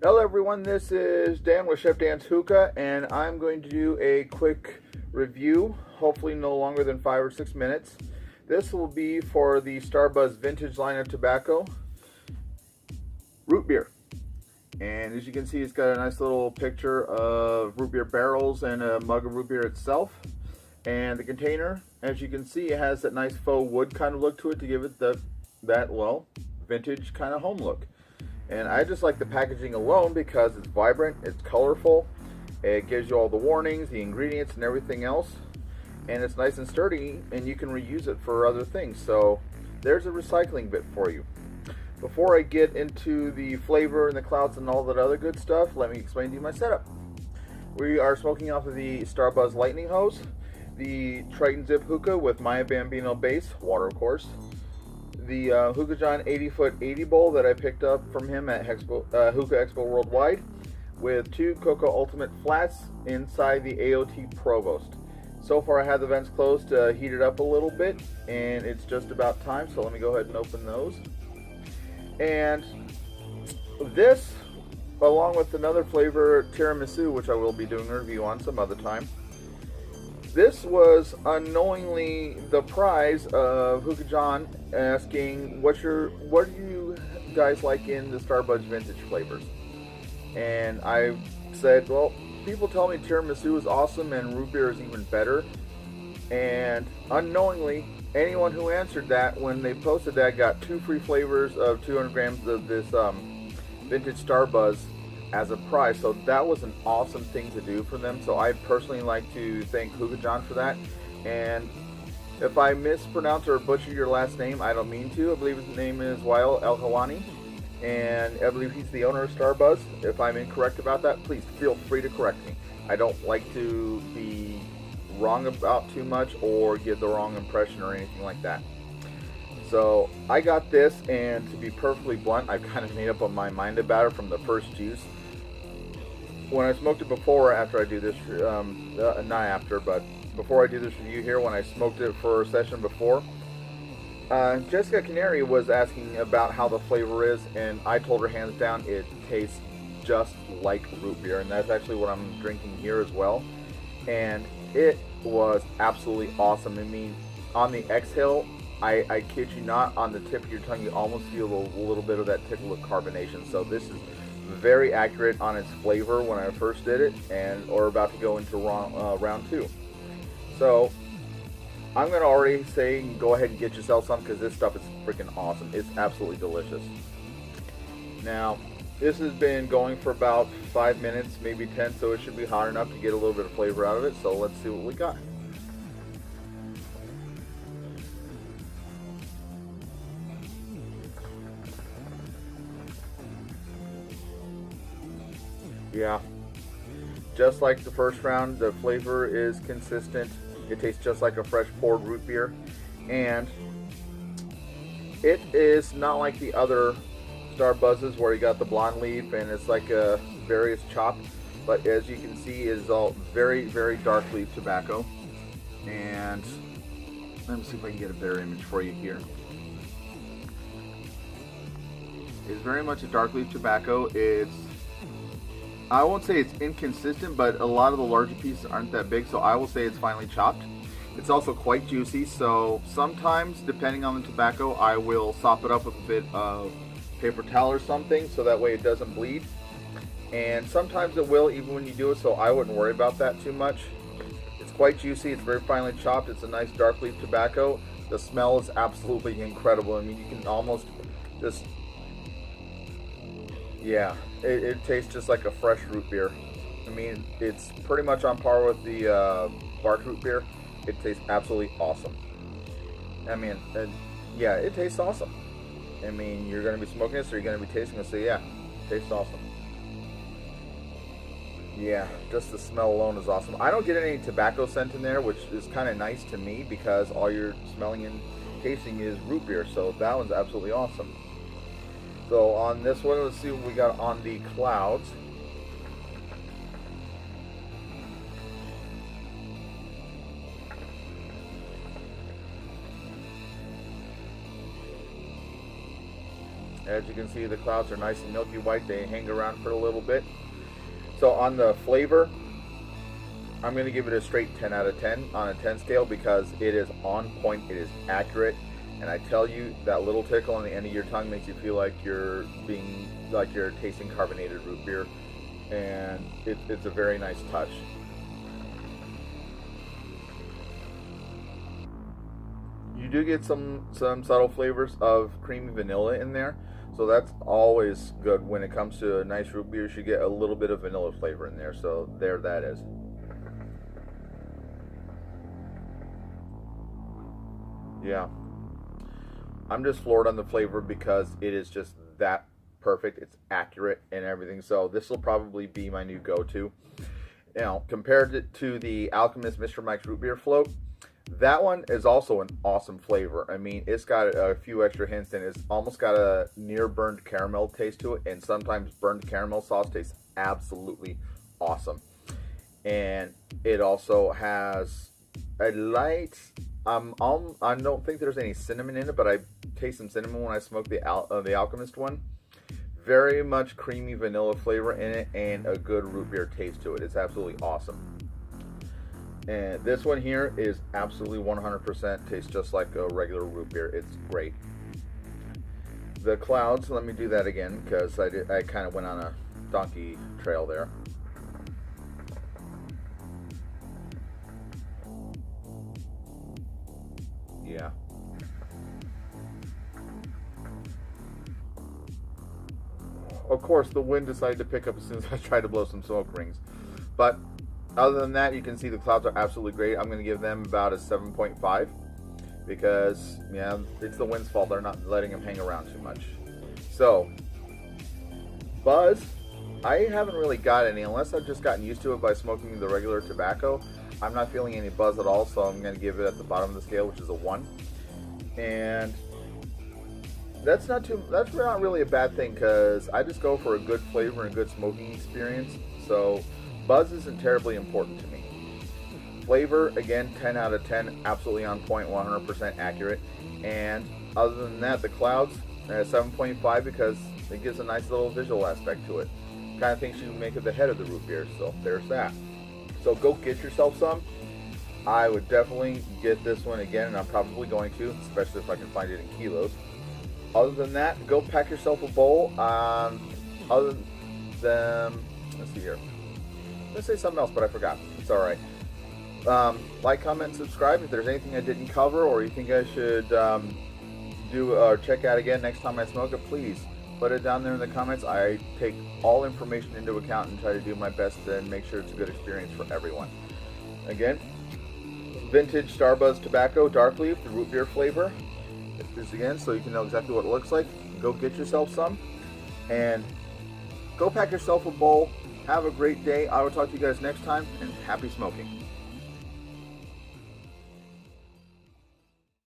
Hello everyone, this is Dan with Chef Dan's Hookah, and I'm going to do a quick review, hopefully no longer than 5 or 6 minutes. This will be for the Starbuzz Vintage line of tobacco, root beer. And as you can see, it's got a nice little picture of root beer barrels and a mug of root beer itself. And the container, as you can see, it has that nice faux wood kind of look to it to give it that vintage kind of home look. And I just like the packaging alone because it's vibrant, it's colorful, it gives you all the warnings, the ingredients and everything else, and it's nice and sturdy, and you can reuse it for other things. So there's a recycling bit for you. Before I get into the flavor and the clouds and all that other good stuff, let me explain to you my setup. We are smoking off of the Starbuzz Lightning Hose, the Triton Zip Hookah with Maya Bambino base, water of course, the Hookah John 80-foot 80 bowl that I picked up from him at Hookah Expo Worldwide, with 2 Cocoa Ultimate Flats inside the AOT Provost. So far I have the vents closed to heat it up a little bit, and it's just about time, so let me go ahead and open those. And this, along with another flavor, tiramisu, which I will be doing a review on some other time. This was unknowingly the prize of Hookah John asking, what do you guys like in the Starbuzz vintage flavors? And I said, well, people tell me tiramisu is awesome and root beer is even better. And unknowingly, anyone who answered that when they posted that got 2 free flavors of 200 grams of this vintage Starbuzz as a prize. So that was an awesome thing to do for them. So I personally like to thank Hookah John for that. And if I mispronounce or butcher your last name, I don't mean to. I believe his name is Wael El Hawani, and I believe he's the owner of Starbuzz. If I'm incorrect about that, please feel free to correct me. I don't like to be wrong about too much or give the wrong impression or anything like that. So I got this, and to be perfectly blunt, I've kind of made up my mind about it from the first juice. When I smoked it before, after I do this, not after, but before I do this review here, when I smoked it for a session before, Jessica Canary was asking about how the flavor is, and I told her hands down it tastes just like root beer, and that's actually what I'm drinking here as well. And it was absolutely awesome. I mean, on the exhale, I kid you not, on the tip of your tongue, you almost feel a little bit of that tickle of carbonation. So this is very accurate on its flavor when I first did it, and or about to go into round 2. So I'm going to already say go ahead and get yourself some, because this stuff is freaking awesome. It's absolutely delicious. Now, this has been going for about 5 minutes, maybe 10, so it should be hot enough to get a little bit of flavor out of it. So let's see what we got. Yeah, just like the first round, the flavor is consistent. It tastes just like a fresh poured root beer, and it is not like the other Starbuzzes where you got the blonde leaf and it's like a various chop, but as you can see, it is all very, very dark leaf tobacco. And let me see if I can get a better image for you here. It's very much a dark leaf tobacco. I won't say it's inconsistent, but a lot of the larger pieces aren't that big, so I will say it's finely chopped. It's also quite juicy, so sometimes, depending on the tobacco, I will sop it up with a bit of paper towel or something, so that way it doesn't bleed. And sometimes it will, even when you do it, so I wouldn't worry about that too much. It's quite juicy, it's very finely chopped, it's a nice dark leaf tobacco. The smell is absolutely incredible. I mean, you can almost just... yeah, it tastes just like a fresh root beer. I mean, it's pretty much on par with the bark root beer. It tastes absolutely awesome. I mean, yeah, it tastes awesome. I mean, you're going to be smoking this or you're going to be tasting it, so yeah, it tastes awesome. Yeah, just the smell alone is awesome. I don't get any tobacco scent in there, which is kind of nice to me because all you're smelling and tasting is root beer, so that one's absolutely awesome. So on this one, let's see what we got on the clouds. As you can see, the clouds are nice and milky white. They hang around for a little bit. So on the flavor, I'm going to give it a straight 10 out of 10 on a 10 scale because it is on point, it is accurate, and I tell you, that little tickle on the end of your tongue makes you feel like you're tasting carbonated root beer, and it's a very nice touch. You do get some subtle flavors of creamy vanilla in there, so that's always good when it comes to a nice root beer. You should get a little bit of vanilla flavor in there, so there that is. Yeah, I'm just floored on the flavor because it is just that perfect. It's accurate and everything, so this will probably be my new go-to. Now, compared it to the Alchemist Mr. Mike's Root Beer Float, that one is also an awesome flavor. I mean, it's got a few extra hints and it's almost got a near burnt caramel taste to it, and sometimes burnt caramel sauce tastes absolutely awesome. And it also has a light, I don't think there's any cinnamon in it, but I taste some cinnamon when I smoke the Alchemist one. Very much creamy vanilla flavor in it and a good root beer taste to it. It's absolutely awesome. And this one here is absolutely 100% tastes just like a regular root beer. It's great. The clouds, let me do that again because I kind of went on a donkey trail there. Yeah. Of course, the wind decided to pick up as soon as I tried to blow some smoke rings. But other than that, you can see the clouds are absolutely great. I'm going to give them about a 7.5 because, yeah, it's the wind's fault. They're not letting them hang around too much. So, buzz, I haven't really got any, unless I've just gotten used to it by smoking the regular tobacco. I'm not feeling any buzz at all, so I'm going to give it at the bottom of the scale, which is a 1. And that's not really a bad thing because I just go for a good flavor and a good smoking experience. So buzz isn't terribly important to me. Flavor, again, 10 out of 10, absolutely on point, 100% accurate. And other than that, the clouds, 7.5 because it gives a nice little visual aspect to it. Kind of thinks you can make it the head of the root beer, so there's that. So go get yourself some. I would definitely get this one again, and I'm probably going to, especially if I can find it in kilos. Other than that, go pack yourself a bowl. Other than, let's see here. Let's say something else, but I forgot. It's all right. Like, comment, and subscribe. If there's anything I didn't cover or you think I should do or check out again next time I smoke it, please put it down there in the comments. I take all information into account and try to do my best and make sure it's a good experience for everyone. Again, vintage Starbuzz tobacco, dark leaf, the root beer flavor. This again, so you can know exactly what it looks like. Go get yourself some, and go pack yourself a bowl. Have a great day. I will talk to you guys next time, and happy smoking.